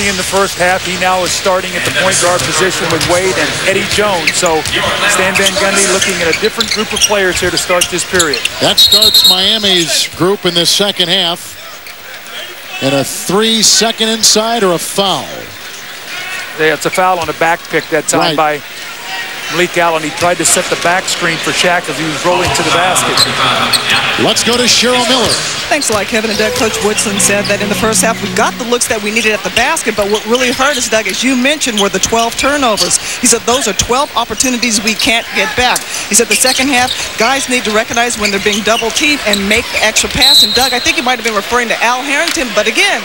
in the first half. He now is starting at the point guard position with Wade and Eddie Jones. So Stan Van Gundy looking at a different group of players here to start this period. That starts Miami's group in this second half. And a 3-second inside or a foul? Yeah, it's a foul on a back pick that time by Malik Allen. He tried to set the back screen for Shaq as he was rolling to the basket. Let's go to Cheryl Miller. Thanks a lot, Kevin and Doug. Coach Woodson said that in the first half we got the looks that we needed at the basket, but what really hurt us, Doug, as you mentioned, were the 12 turnovers. He said those are 12 opportunities we can't get back. He said the second half, guys need to recognize when they're being double-teamed and make the extra pass. And Doug, I think he might have been referring to Al Harrington, but again,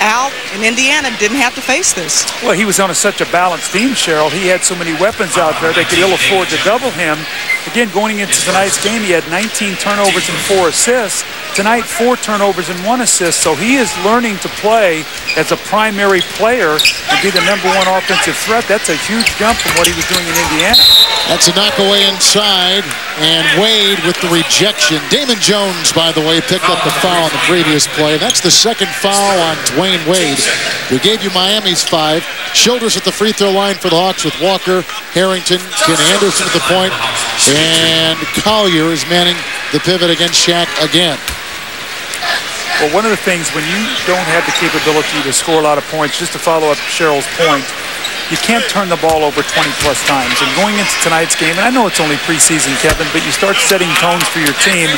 Al in Indiana didn't have to face this. Well, he was on such a balanced team, Cheryl. He had so many weapons out there, they could ill afford to double him. Again, going into tonight's game, he had 19 turnovers and 4 assists. Tonight, 4 turnovers and 1 assist. So he is learning to play as a primary player and be the #1 offensive threat. That's a huge jump from what he was doing in Indiana. That's a knockaway inside, and Wade with the rejection. Damon Jones, by the way, picked up the foul on the previous play. That's the second foul on Dwayne Wade. We gave you Miami's 5. Childress at the free throw line for the Hawks with Walker, Harrington, Ken Anderson at the point, and Collier is manning the pivot against Shaq again. Well, one of the things when you don't have the capability to score a lot of points, just to follow up Cheryl's point, you can't turn the ball over 20-plus times. And going into tonight's game, and I know it's only preseason, Kevin, but you start setting tones for your team.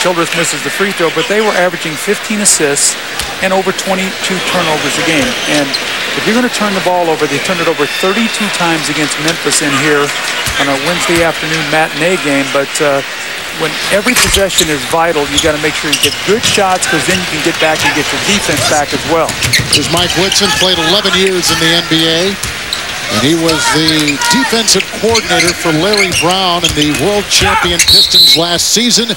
Childress misses the free throw, but they were averaging 15 assists and over 22 turnovers a game. And if you're going to turn the ball over, they turned it over 32 times against Memphis in here on a Wednesday afternoon matinee game. But when every possession is vital, you got to make sure you get good shots, because then you can get back and get your defense back as well. Here's Mike Woodson, played 11 years in the NBA, and he was the defensive coordinator for Larry Brown and the world champion Pistons last season.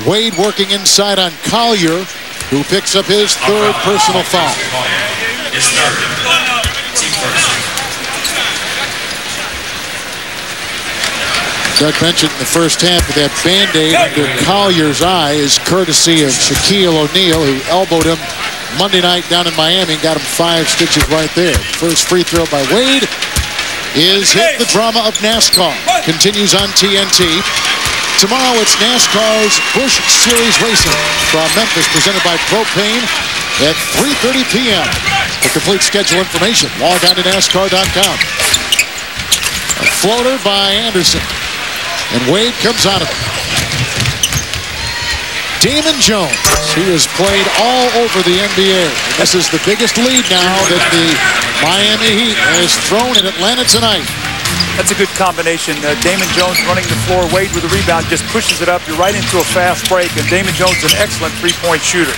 Wade working inside on Collier, who picks up his 3rd personal foul. Doug mentioned in the first half that that Band-Aid under Collier's eye is courtesy of Shaquille O'Neal, who elbowed him Monday night down in Miami and got him 5 stitches right there. First free throw by Wade is hit. The drama of NASCAR continues on TNT. Tomorrow it's NASCAR's Busch Series Racing from Memphis, presented by Propane at 3:30 p.m. For complete schedule information, log on to NASCAR.com. A floater by Anderson. And Wade comes out of it. Damon Jones, he has played all over the NBA. And this is the biggest lead now that the Miami Heat has thrown in Atlanta tonight. That's a good combination. Damon Jones running the floor. Wade with the rebound just pushes it up. You're right into a fast break. And Damon Jones is an excellent three-point shooter.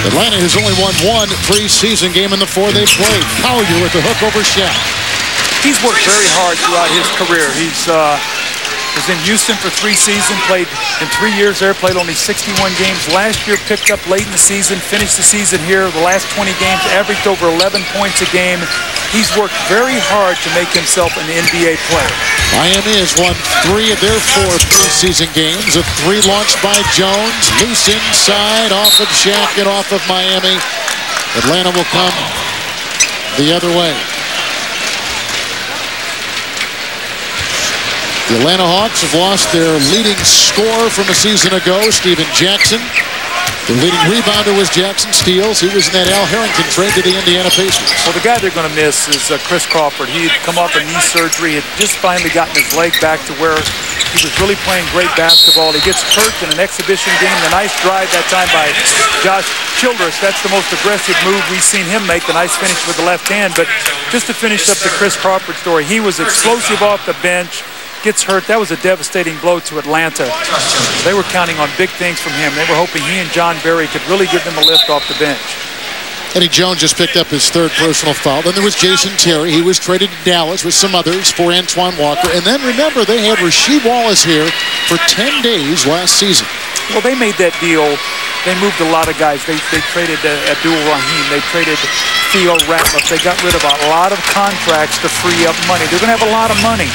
Atlanta has only won 1 preseason game in the 4 they've played. Collier with the hook over Shaq. He's worked very hard throughout his career. He's was in Houston for 3 seasons, played in 3 years there, played only 61 games. Last year picked up late in the season, finished the season here. The last 20 games averaged over 11 points a game. He's worked very hard to make himself an NBA player. Miami has won 3 of their 4 preseason games. A 3 launched by Jones, loose inside, off of Shaq and off of Miami. Atlanta will come the other way. The Atlanta Hawks have lost their leading scorer from a season ago, Steven Jackson. The leading rebounder was Jackson Steele. He was in that Al Harrington trade to the Indiana Pacers. Well, the guy they're going to miss is Chris Crawford. He had come off a knee surgery, had just finally gotten his leg back to where he was really playing great basketball. He gets hurt in an exhibition game. The nice drive that time by Josh Childress. That's the most aggressive move we've seen him make. The nice finish with the left hand. But just to finish up the Chris Crawford story, he was explosive off the bench. Gets hurt. That was a devastating blow to Atlanta. They were counting on big things from him. They were hoping he and John Barry could really give them a lift off the bench. Eddie Jones just picked up his 3rd personal foul. Then there was Jason Terry. He was traded to Dallas with some others for Antoine Walker. And then remember, they had Rasheed Wallace here for 10 days last season. Well, they made that deal. They moved a lot of guys. They traded Abdul Rahim. They traded Theo Ratliff. They got rid of a lot of contracts to free up money. They're going to have a lot of money.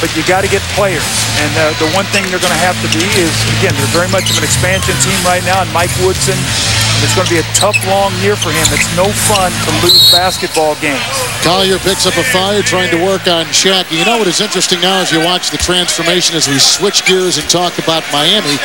But you got to get players. And the one thing they're going to have to be is, again, they're very much of an expansion team right now. And Mike Woodson It's going to be a tough, long year for him. It's no fun to lose basketball games. Collier picks up a foul trying to work on Shaq. You know what is interesting now as you watch the transformation as we switch gears and talk about Miami.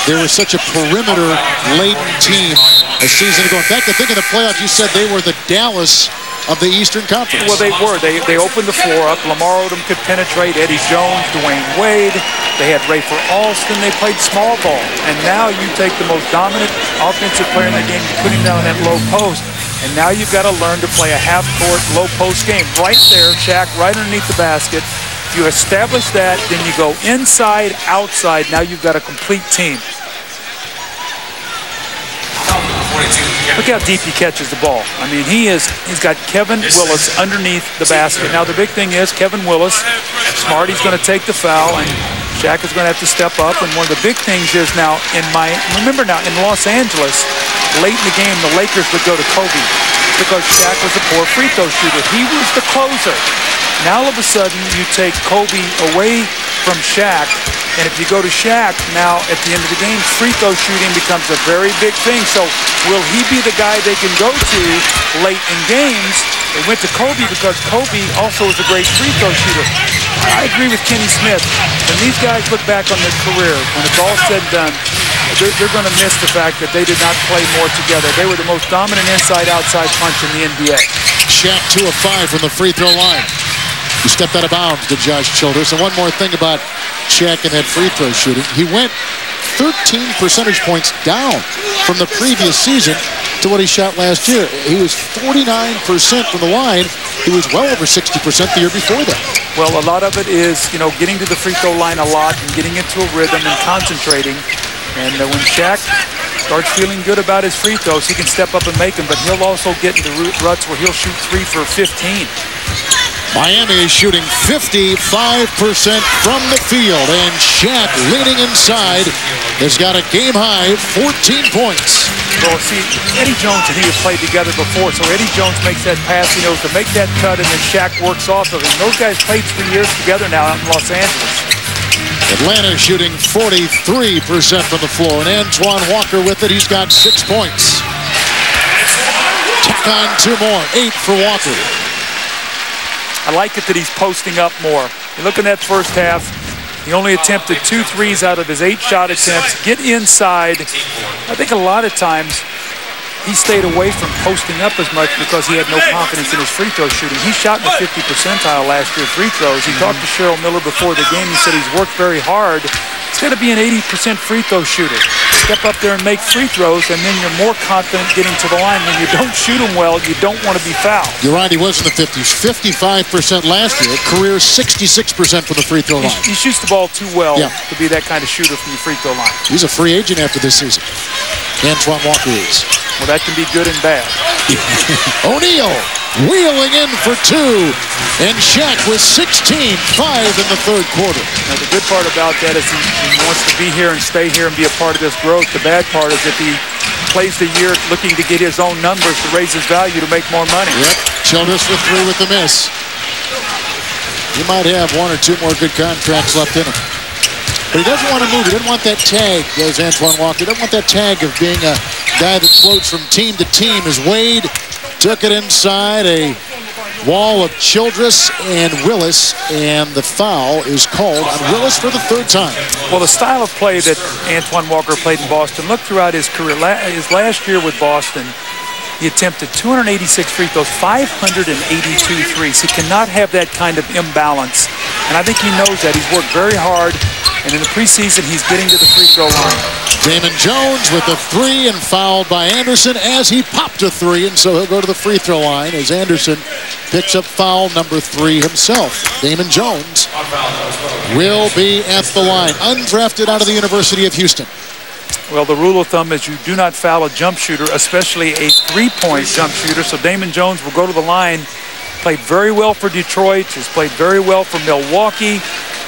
They were such a perimeter-laden team a season ago. In fact, I think in the playoffs you said they were the Dallas of the Eastern Conference. Well, they were. They opened the floor up. Lamar Odom could penetrate. Eddie Jones, Dwayne Wade. They had Rafer Alston. They played small ball. And now you take the most dominant offensive player in the game, you put him down in that low post, and now you've got to learn to play a half-court, low-post game. Right there, Shaq, right underneath the basket. If you establish that, then you go inside, outside. Now you've got a complete team. Look how deep he catches the ball. I mean, he's got Kevin Willis underneath the basket. Now, the big thing is Kevin Willis, smart, he's going to take the foul, and Shaq is going to have to step up. And one of the big things is now remember now, in Los Angeles, late in the game, the Lakers would go to Kobe because Shaq was a poor free throw shooter. He was the closer. Now, all of a sudden, you take Kobe away from Shaq, and if you go to Shaq, now at the end of the game, free throw shooting becomes a very big thing. So will he be the guy they can go to late in games? They went to Kobe because Kobe also is a great free throw shooter. I agree with Kenny Smith. When these guys look back on their career, when it's all said and done, they're going to miss the fact that they did not play more together. They were the most dominant inside-outside punch in the NBA. Shaq 2 of 5 from the free throw line. He stepped out of bounds to Josh Childress. And one more thing about Shaq and that free throw shooting. He went 13 percentage points down from the previous season to what he shot last year. He was 49% from the line. He was well over 60% the year before that. Well, a lot of it is, getting to the free throw line a lot and getting into a rhythm and concentrating. And when Shaq starts feeling good about his free throws, he can step up and make them, but he'll also get into ruts where he'll shoot 3 for 15. Miami is shooting 55% from the field, and Shaq leaning inside has got a game-high 14 points. Well, see, Eddie Jones and he have played together before, so Eddie Jones makes that pass, he knows to make that cut, and then Shaq works off of him. Those guys played 3 years together now out in Los Angeles. Atlanta shooting 43% from the floor, and Antoine Walker with it. He's got 6 points. Tack on 2 more, 8 for Walker. I like it that he's posting up more. You look in that first half, he only attempted 2 threes out of his 8 shot attempts. Get inside. I think a lot of times he stayed away from posting up as much because he had no confidence in his free throw shooting. He shot in the 50th percentile last year free throws. He talked to Cheryl Miller before the game. He said he's worked very hard. He's got to be an 80% free throw shooter. Step up there and make free throws, and then you're more confident getting to the line. When you don't shoot them well, you don't want to be fouled. You're right, he was in the 50s. 55% last year. Career 66% from the free throw line. He shoots the ball too well to be that kind of shooter from the free throw line. He's a free agent after this season. Antoine Walker is. Well, that can be good and bad. O'Neal wheeling in for 2, and Shaq with 16, 5 in the third quarter. Now, the good part about that is he wants to be here and stay here and be a part of this growth. The bad part is if he plays the year looking to get his own numbers to raise his value to make more money. Yep, Childress for 3 with the miss. He might have 1 or 2 more good contracts left in him. But he doesn't want to move. He doesn't want that tag, goes Antoine Walker. He doesn't want that tag of being a guy that floats from team to team. As Wade took it inside, a wall of Childress and Willis, and the foul is called on Willis for the 3rd time. Well, the style of play that Antoine Walker played in Boston, look throughout his career. His last year with Boston, he attempted 286 free throws, 582 threes. He cannot have that kind of imbalance. And I think he knows that. He's worked very hard. And in the preseason, he's getting to the free throw line. Damon Jones with the 3 and fouled by Anderson as he popped a 3. And so he'll go to the free throw line as Anderson picks up foul number 3 himself. Damon Jones will be at the line. Undrafted out of the University of Houston. Well, the rule of thumb is you do not foul a jump shooter, especially a 3-point jump shooter. So Damon Jones will go to the line. Played very well for Detroit. Has played very well for Milwaukee.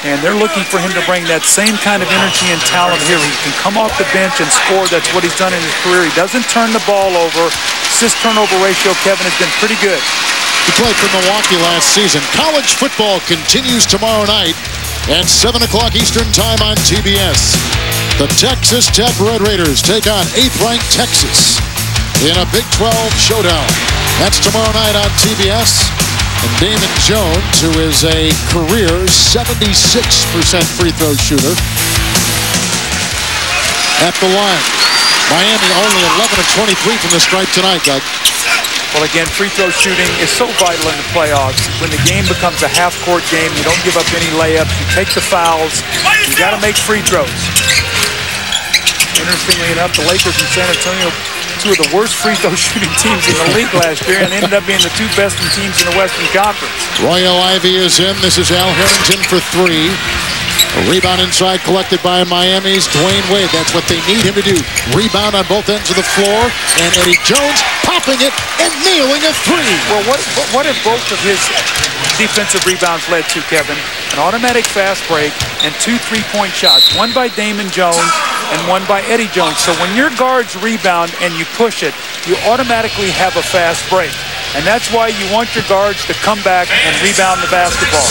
And they're looking for him to bring that same kind of energy and talent here. He can come off the bench and score. That's what he's done in his career. He doesn't turn the ball over. Assist-turnover ratio, Kevin, has been pretty good. He played for Milwaukee last season. College football continues tomorrow night at 7 o'clock Eastern Time on TBS. The Texas Tech Red Raiders take on 8th-ranked Texas. in a Big 12 showdown. That's tomorrow night on TBS. And Damon Jones, who is a career 76% free throw shooter, at the line. Miami only 11 of 23 from the stripe tonight, Doug. Well, again, free throw shooting is so vital in the playoffs. When the game becomes a half-court game, you don't give up any layups. You take the fouls. You got to make free throws. Interestingly enough, the Lakers and San Antonio, two of the worst free throw shooting teams in the league last year, and ended up being the two best teams in the Western Conference. Royal Ivy is in. This is Al Harrington for three. A rebound inside collected by Miami's Dwayne Wade. That's what they need him to do. Rebound on both ends of the floor. And Eddie Jones popping it and nailing a three. Well, what have both of his defensive rebounds led to, Kevin? An automatic fast break and two three-point shots. One by Damon Jones and one by Eddie Jones. So when your guards rebound and you push it, you automatically have a fast break. And that's why you want your guards to come back and rebound the basketball.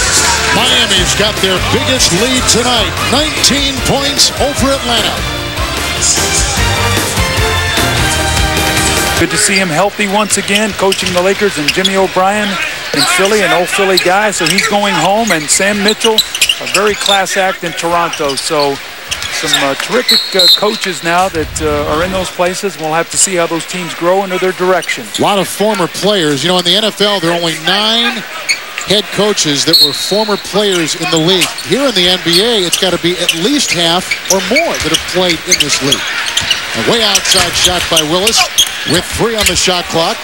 Miami's got their biggest lead tonight. 19 points over Atlanta. Good to see him healthy once again, coaching the Lakers, and Jimmy O'Brien in Philly, an old Philly guy. So he's going home, and Sam Mitchell, a very class act in Toronto. So some terrific coaches now that are in those places. We'll have to see how those teams grow under their direction. A lot of former players. You know, in the NFL, there are only 9 head coaches that were former players in the league. Here in the NBA, it's got to be at least half or more that have played in this league. A way outside shot by Willis with 3 on the shot clock.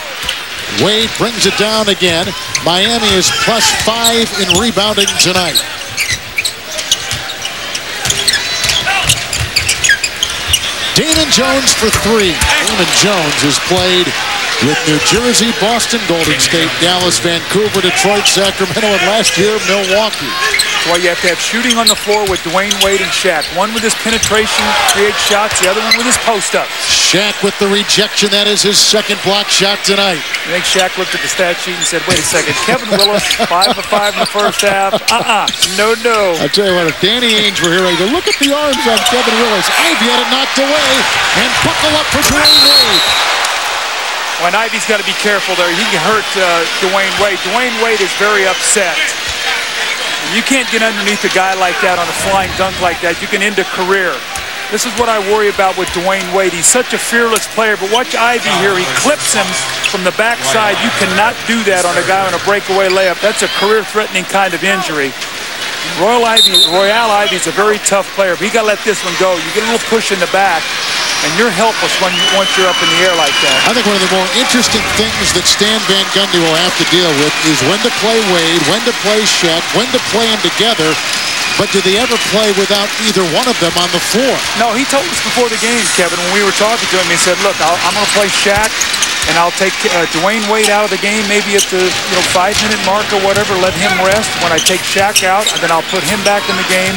Wade brings it down again. Miami is +5 in rebounding tonight. Damon Jones for 3. Damon Jones has played with New Jersey, Boston, Golden State, Dallas, Vancouver, Detroit, Sacramento, and last year, Milwaukee. That's why you have to have shooting on the floor with Dwayne Wade and Shaq. One with his penetration, creates shots, the other one with his post-up. Shaq with the rejection. That is his second block shot tonight. I think Shaq looked at the stat sheet and said, wait a second, Kevin Willis, 5 of 5 in the first half. No. I tell you what, if Danny Ainge were here, I'd go, look at the arms on Kevin Willis. Ivy had it knocked away, and buckle up for Dwayne Wade. When Ivy's got to be careful there. He can hurt Dwayne Wade. Dwayne Wade is very upset. You can't get underneath a guy like that on a flying dunk like that. You can end a career. This is what I worry about with Dwayne Wade. He's such a fearless player, but watch Ivy here. He clips him from the backside. You cannot do that on a guy on a breakaway layup. That's a career-threatening kind of injury. Royal Ivy is a very tough player, but he got to let this one go. You get a little push in the back, and you're helpless once you're up in the air like that. I think one of the more interesting things that Stan Van Gundy will have to deal with is when to play Wade, when to play Shaq, when to play them together. But do they ever play without either one of them on the floor? No, he told us before the game, Kevin, when we were talking to him, he said, look, I'm going to play Shaq, and I'll take Dwayne Wade out of the game maybe at the 5-minute mark or whatever, let him rest. When I take Shaq out, and then I'll put him back in the game.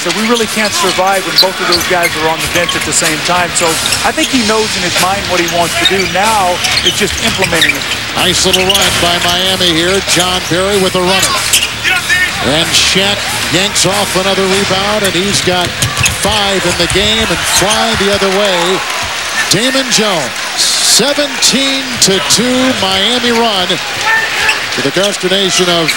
So we really can't survive when both of those guys are on the bench at the same time. So I think he knows in his mind what he wants to do. Now it's just implementing it. Nice little run by Miami here. John Barry with a runner. And Shaq yanks off another rebound, and he's got 5 in the game and flying the other way. Damon Jones, 17-2 Miami run to the consternation of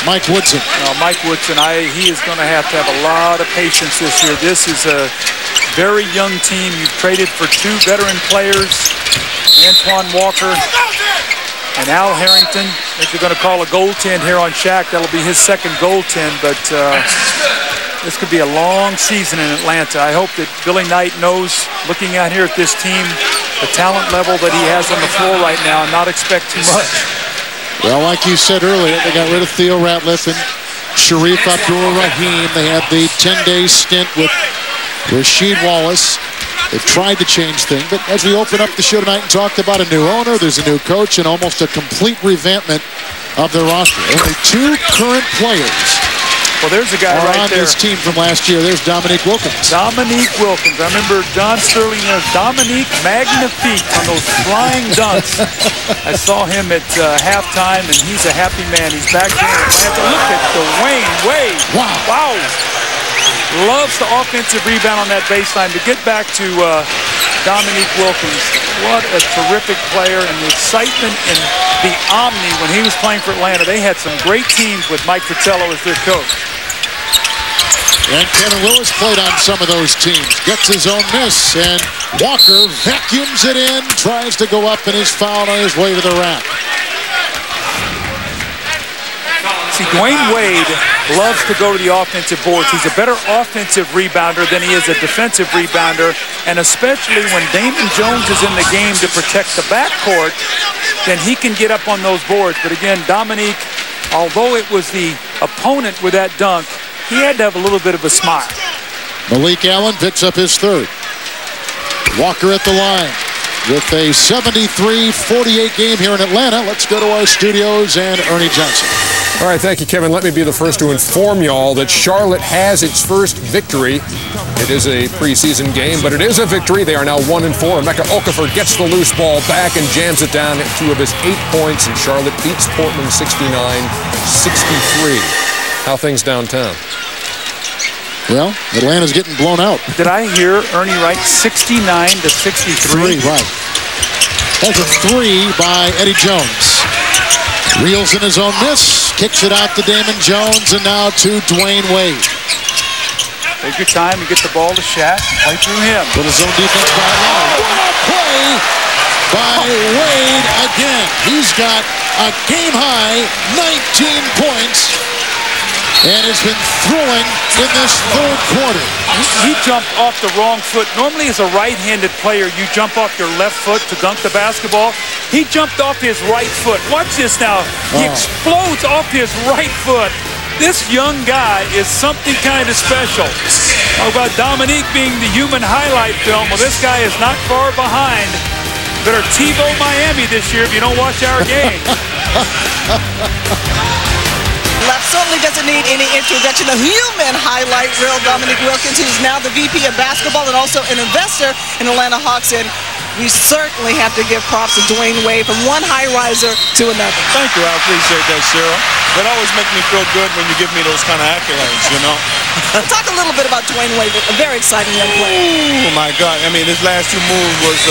Mike Woodson. Mike Woodson, he is going to have a lot of patience this year. This is a very young team. You've traded for 2 veteran players, Antoine Walker and Al Harrington. If you're going to call a goaltend here on Shaq, that'll be his second goaltend, but this could be a long season in Atlanta. I hope that Billy Knight knows, looking out here at this team, the talent level that he has on the floor right now, and not expect too much. Well, like you said earlier, they got rid of Theo Ratliff and Sharif Abdul-Rahim. They had the 10-day stint with Rasheed Wallace. They've tried to change things, but as we open up the show tonight and talked about a new owner, there's a new coach, and almost a complete revampment of their roster. Only 2 current players Well, there's a guy right on there. this team from last year. There's Dominique Wilkins. Dominique Wilkins. I remember John Sterling as Dominique Magnifique on those flying dunks. I saw him at halftime, and he's a happy man. He's back here in Atlanta. Look at Dwayne Wade. Wow. Loves the offensive rebound on that baseline. To get back to Dominique Wilkins, what a terrific player, and the excitement in the Omni when he was playing for Atlanta. They had some great teams with Mike Fratello as their coach. And Kevin Willis played on some of those teams. Gets his own miss, and Walker vacuums it in, tries to go up, and is fouled on his way to the rack. See, Dwayne Wade loves to go to the offensive boards. He's a better offensive rebounder than he is a defensive rebounder, and especially when Damon Jones is in the game to protect the backcourt, then he can get up on those boards. But again, Dominique, although it was the opponent with that dunk, he had to have a little bit of a smile. Malik Allen picks up his third. Walker at the line with a 73-48 game here in Atlanta. Let's go to our studios and Ernie Johnson. All right, thank you, Kevin. Let me be the first to inform y'all that Charlotte has its first victory. It is a preseason game, but it is a victory. They are now 1-4. Emeka Okafor gets the loose ball back and jams it down at 2 of his 8 points, and Charlotte beats Portland 69-63. How things downtown? Well, Atlanta's getting blown out. Did I hear Ernie right? 69-63? Right. That's a 3 by Eddie Jones. Reels in his own miss, kicks it out to Damon Jones, and now to Dwayne Wade. Take your time and get the ball to Shaq. Play through him. Little zone defense by Wade. What a play by Wade again. He's got a game-high 19 points. And has been throwing in this third quarter. He jumped off the wrong foot. Normally as a right-handed player, you jump off your left foot to dunk the basketball. He jumped off his right foot. Watch this now. He explodes off his right foot. This young guy is something kind of special. How about Dominique being the human highlight film? Well, this guy is not far behind. Better TiVo Miami this year if you don't watch our game. Left certainly doesn't need any introduction. The human highlight reel, Dominique Wilkins, who's now the VP of basketball and also an investor in Atlanta Hawks. And we certainly have to give props to Dwayne Wade from one high riser to another. Thank you. I appreciate that, Cheryl. That always makes me feel good when you give me those kind of accolades, you know. Talk a little bit about Dwayne Wade, a very exciting young player. Oh, my God. I mean, his last 2 moves was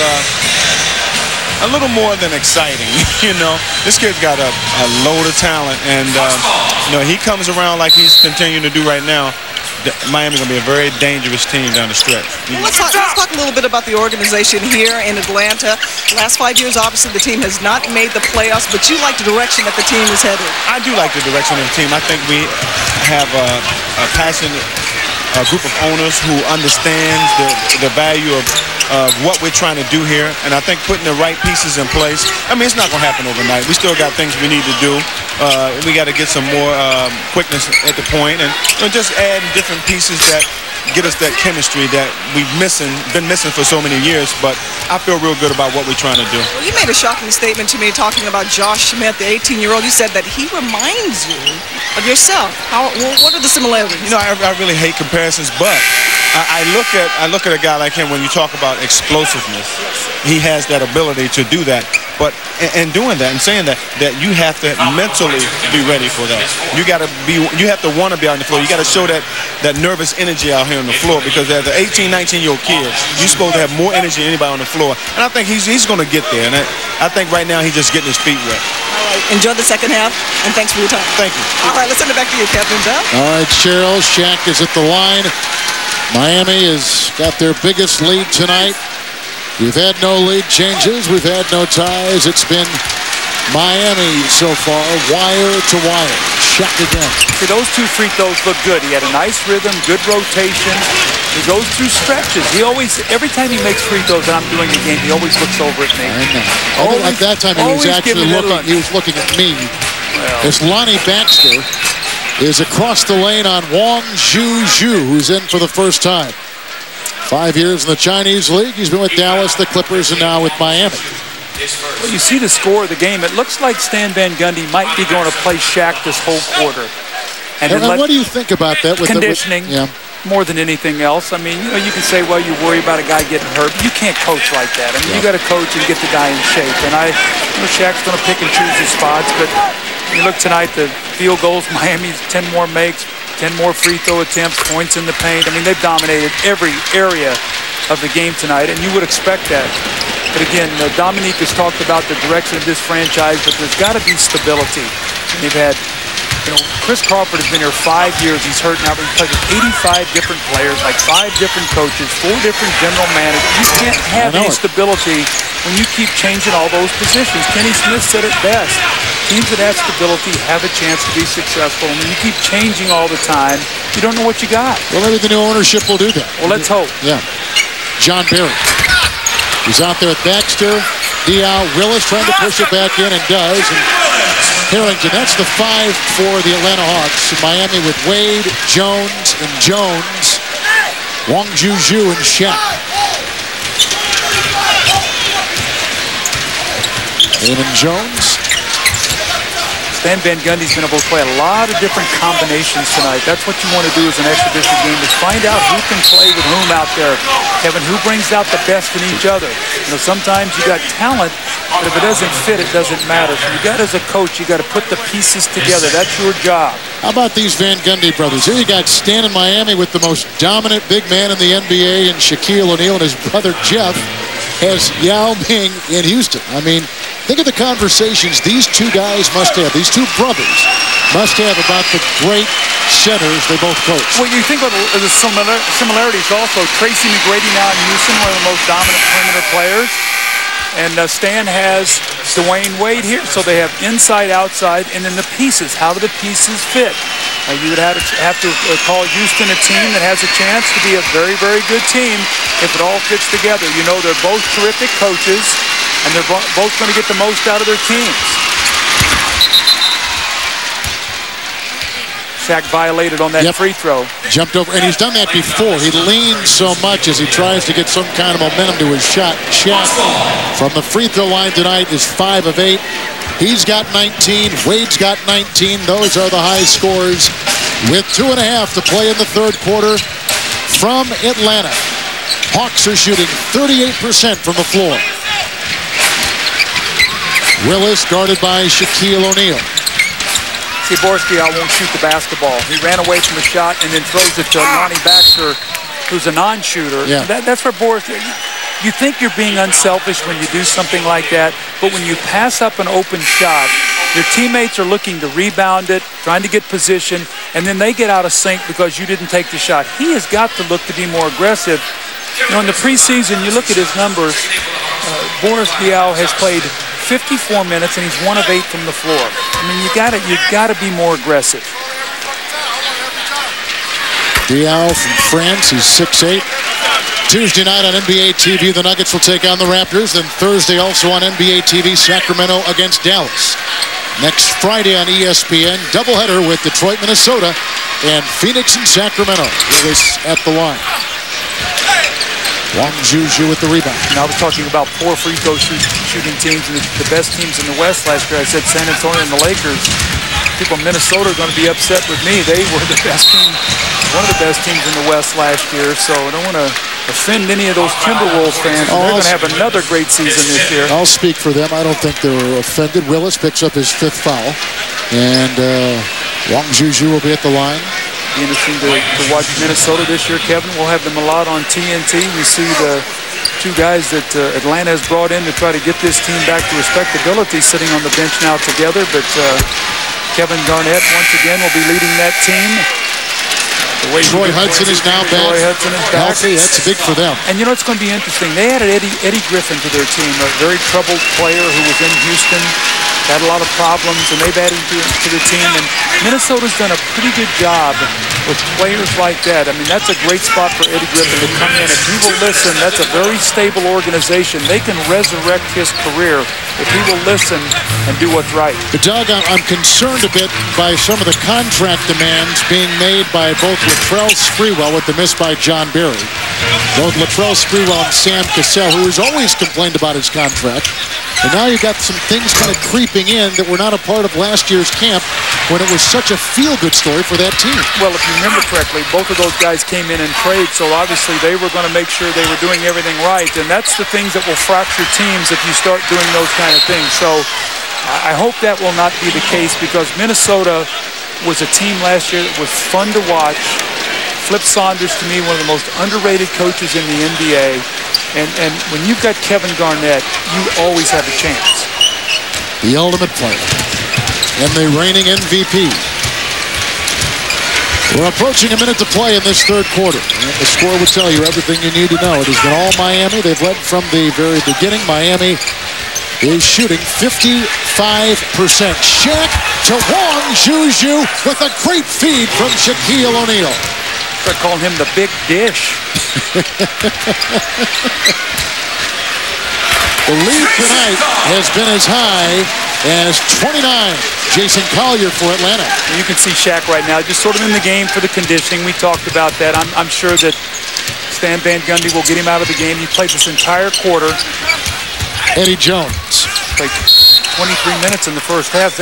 a little more than exciting, you know. This kid's got a load of talent, and, you know, he comes around like he's continuing to do right now. Miami's going to be a very dangerous team down the stretch. Well, let's talk a little bit about the organization here in Atlanta. Last 5 years, obviously, the team has not made the playoffs, but you like the direction that the team is headed. I do like the direction of the team. I think we have a passionate group of owners who understands the value of what we're trying to do here, and I think putting the right pieces in place. I mean, it's not going to happen overnight. We still got things we need to do. We got to get some more quickness at the point, and you know, just adding different pieces that get us that chemistry that we've been missing for so many years. But I feel real good about what we're trying to do. Well, you made a shocking statement to me talking about Josh Smith, the 18-year-old. You said that he reminds you of yourself. What are the similarities? You know, I really hate comparisons, but I look at a guy like him. When you talk about explosiveness, he has that ability to do that. But in doing that and saying that you have to mentally be ready for that. You have to want to be out on the floor. You got to show that nervous energy out here on the floor, because as an 18, 19-year-old kid, you're supposed to have more energy than anybody on the floor. And I think he's going to get there. And I think right now he's just getting his feet wet. All right. Enjoy the second half, and thanks for your time. Thank you. All right, let's send it back to you, Kevin Bell. All right, Cheryl. Shaq is at the line. Miami has got their biggest lead tonight. We've had no lead changes. We've had no ties. It's been Miami so far, wire to wire. Shaq again. See, those 2 free throws look good. He had a nice rhythm, good rotation. He goes through stretches. He always, every time he makes free throws and I'm doing the game, he always looks over at me. I know. At that time, he was actually looking. He was looking at me. Well, as Lonnie Baxter is across the lane on Wong Zhu, who's in for the first time. 5 years in the Chinese League. He's been with Dallas, the Clippers, and now with Miami. Well, you see the score of the game. It looks like Stan Van Gundy might be going to play Shaq this whole quarter. And what do you think about that? With conditioning, more than anything else. I mean, you can say, well, you worry about a guy getting hurt, but you can't coach like that. I mean, you got to coach and get the guy in shape. And Shaq's going to pick and choose his spots. But you look tonight, the field goals, Miami's 10 more makes, 10 more free throw attempts, points in the paint. I mean, they've dominated every area of the game tonight, and you would expect that. But again, Dominique has talked about the direction of this franchise, but there's got to be stability. They've had, Chris Crawford has been here 5 years. He's hurt now, but he's played with 85 different players, like 5 different coaches, 4 different general managers. You can't have any stability when you keep changing all those positions. Kenny Smith said it best. Teams that have stability have a chance to be successful. And when you keep changing all the time, you don't know what you got. Well, maybe the new ownership will do that. Well, let's hope. Yeah. John Barry. He's out there with Baxter, Diao, Willis trying to push it back in, and does. And Harrington, that's the 5 for the Atlanta Hawks. Miami with Wade, Jones, and Jones. Wong Juju and Shaq. Damon Jones. Stan Van Gundy's been able to play a lot of different combinations tonight. That's what you want to do as an exhibition game, is find out who can play with whom out there. Kevin, who brings out the best in each other. Sometimes you got talent, but if it doesn't fit, it doesn't matter. So you got, as a coach, you got to put the pieces together. That's your job. How about these Van Gundy brothers? Here you got Stan in Miami with the most dominant big man in the NBA, and Shaquille O'Neal, and his brother Jeff has Yao Ming in Houston. I mean, think of the conversations these two guys must have, these two brothers must have about the great centers they both coach. Well, you think about the similarities also. Tracy McGrady now in Houston, one of the most dominant perimeter players. And Stan has Dwayne Wade here. So they have inside, outside, and then the pieces. How do the pieces fit? You would have to call Houston a team that has a chance to be a very, very good team if it all fits together. They're both terrific coaches, and they're both going to get the most out of their teams. Shaq violated on that free throw. Jumped over, and he's done that before. He leans so much as he tries to get some kind of momentum to his shot. Shaq from the free throw line tonight is 5 of 8. He's got 19. Wade's got 19. Those are the high scores with 2.5 to play in the third quarter from Atlanta. Hawks are shooting 38% from the floor. Willis guarded by Shaquille O'Neal. See, Boris Diaw won't shoot the basketball. He ran away from the shot and then throws it to Lonnie Baxter, who's a non-shooter. Yeah. That's where Boris, you think you're being unselfish when you do something like that, but when you pass up an open shot, your teammates are looking to rebound it, trying to get position, and then they get out of sync because you didn't take the shot. He has got to look to be more aggressive. In the preseason, you look at his numbers, Boris Diaw has played 54 minutes, and he's 1 of 8 from the floor. I mean, you gotta be more aggressive. Diaw from France, he's 6'8". Tuesday night on NBA TV, the Nuggets will take on the Raptors. Then Thursday also on NBA TV, Sacramento against Dallas. Next Friday on ESPN, doubleheader with Detroit, Minnesota, and Phoenix and Sacramento with us at the line. Wong Juju with the rebound. I was talking about poor free throw shooting teams and the best teams in the West last year. I said San Antonio and the Lakers. People in Minnesota are going to be upset with me. They were the best team, one of the best teams in the West last year. So I don't want to offend any of those Timberwolves fans. They're going to have another great season this year. I'll speak for them. I don't think they're offended. Willis picks up his 5th foul. And Wong Juju will be at the line. Be interesting to watch Minnesota this year, Kevin. We'll have them a lot on TNT. We see the 2 guys that Atlanta has brought in to try to get this team back to respectability sitting on the bench now together. But Kevin Garnett, once again, will be leading that team. Troy Hudson is now back. Troy Hudson is back. Healthy. That's big for them. And it's going to be interesting. They added Eddie Griffin to their team, a very troubled player who was in Houston. Had a lot of problems, and they've added to the team. And Minnesota's done a pretty good job with players like that. I mean, that's a great spot for Eddie Griffin to come in. If he will listen, that's a very stable organization. They can resurrect his career if he will listen and do what's right. But Doug, I'm concerned a bit by some of the contract demands being made by both Latrell Sprewell with the miss by John Barry. Both Latrell Sprewell and Sam Cassell, who has always complained about his contract. And now you've got some things kind of creeping in that were not a part of last year's camp when it was such a feel-good story for that team. Well, if you remember correctly, both of those guys came in trade, so obviously they were going to make sure they were doing everything right. And that's the things that will fracture teams if you start doing those kind of things. So I hope that will not be the case, because Minnesota was a team last year that was fun to watch, Flip Saunders, to me, one of the most underrated coaches in the NBA. And when you've got Kevin Garnett, you always have a chance. The ultimate player and the reigning MVP. We're approaching a minute to play in this third quarter. And the score will tell you everything you need to know. It has been all Miami. They've led from the very beginning. Miami is shooting 55%. Shaq to Wong Juju with a great feed from Shaquille O'Neal. Start calling him the big dish. The lead tonight has been as high as 29. Jason Collier for Atlanta. You can see Shaq right now, just sort of in the game for the conditioning. We talked about that. I'm sure that Stan Van Gundy will get him out of the game. He played this entire quarter. Eddie Jones. Played 23 minutes in the first half.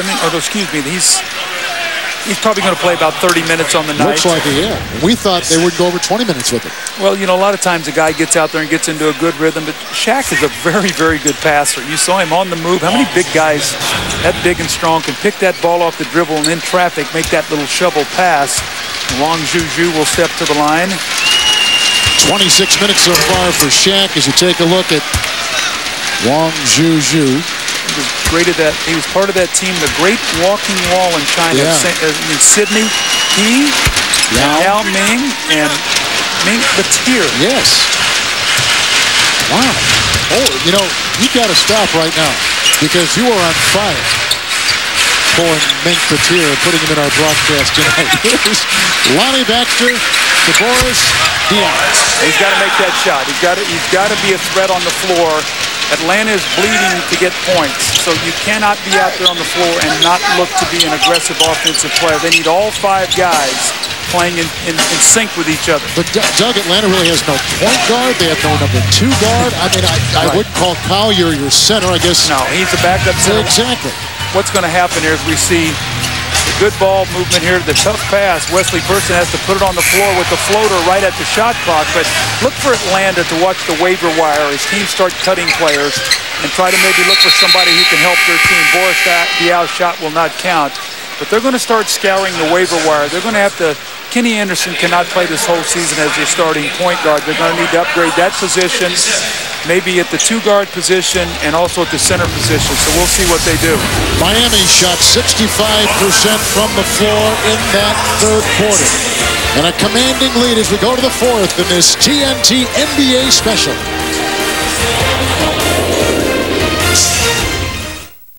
He's probably going to play about 30 minutes on the night. Looks like it, yeah. We thought they would go over 20 minutes with him. Well, a lot of times a guy gets out there and gets into a good rhythm, but Shaq is a very, very good passer. You saw him on the move. How many big guys that big and strong can pick that ball off the dribble and in traffic make that little shovel pass? Wong Juju will step to the line. 26 minutes so far for Shaq as you take a look at Wong Juju. He was great at that. He was part of that team, the Great Walking Wall in China. Yeah. In Sydney, he, Yao Ming, and Ming Batir. Yes. Wow. Oh, you got to stop right now because you are on fire. Pulling Ming Batir and putting him in our broadcast tonight. Here's Lonnie Baxter to Boris Diaw. He's got to make that shot. He's got to be a threat on the floor. Atlanta is bleeding to get points, so you cannot be out there on the floor and not look to be an aggressive offensive player. They need all five guys playing in sync with each other. But Doug, Atlanta really has no point guard. They have no number 2 guard. I mean, I wouldn't call Collier your center, I guess. No, he's a backup center. Exactly. What's going to happen here is we see the good ball movement here, the tough pass. Wesley Person has to put it on the floor with the floater right at the shot clock. But look for Atlanta to watch the waiver wire as teams start cutting players and try to maybe look for somebody who can help their team. Boris Diaw's shot will not count. But they're going to start scouring the waiver wire. They're going to have to. Kenny Anderson cannot play this whole season as their starting point guard. They're going to need to upgrade that position, maybe at the 2-guard position and also at the center position. So we'll see what they do. Miami shot 65% from the floor in that third quarter. And a commanding lead as we go to the fourth in this TNT NBA special.